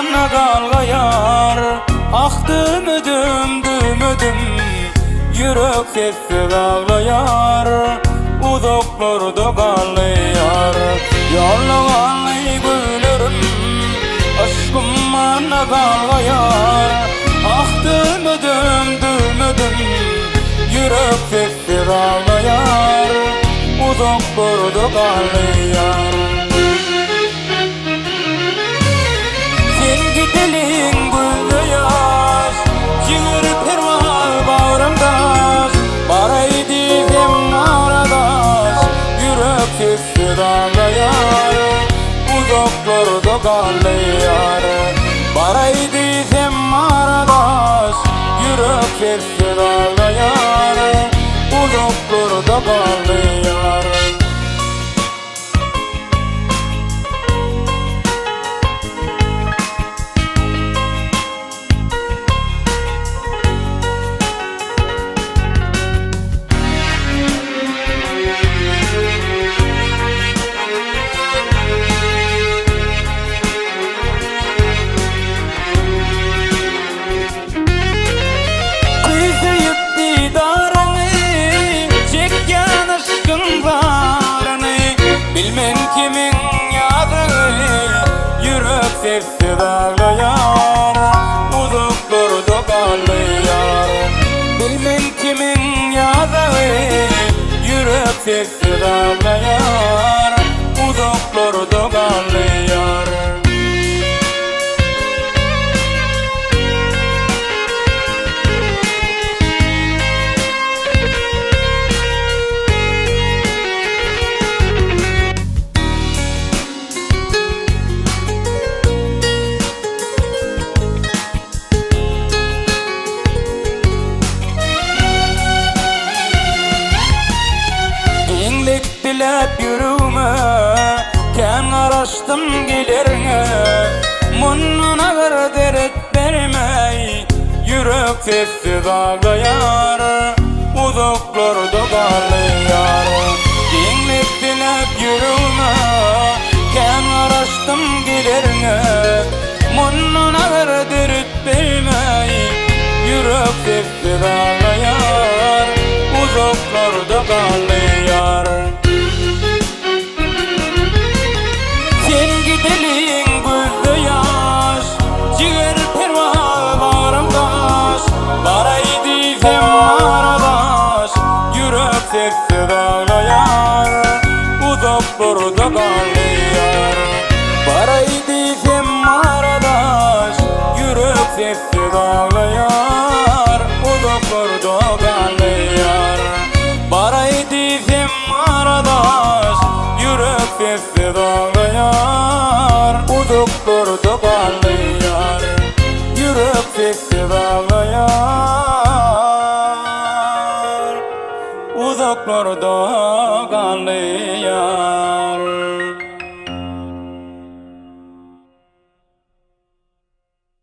mana galgayar. Dümüdüm yürek sessiz ağlayar. Uzaklarda gallayar. Yollanay güllerim aşkım mana galgayar. Dümüdüm yürek sessiz ağlayar. Uzaklarda gallayar. Sen gidelim güllü yaş, ciğer pervar bağrımdaş. Baraydı hem aradaş, yürek sessiz ağlayar. Uzaklarda gallayar. Baraydı hem aradaş, yürek sessiz ağlayar. Uzaklarda gallayar. Sessiz ağlayar, uzaklarda gallayar. Bilmem kimin yazığı, yürek sessiz ağlayar. Uzaklarda gallayar. Dilep yürüme, ken araştım gelerine. Munnuna bir dert vermey, yürek sessiz ağlayar. Uzaklarda gallayar. Dilep yürüme, ken araştım gelerine. Munnuna bir dert vermey, yürek sessiz ağlayar. Uzaklarda gallayar. Sessiz ağlayar, uzaklarda gallayar. Baraydı hem aradaş, yürek sessiz ağlayar. Uzaklarda gallayar. Baraydı hem aradaş, yürek sessiz ağlayar. Uzaklarda gallayar. Yürek sessiz ağlayar. Uzaklarda gallayar.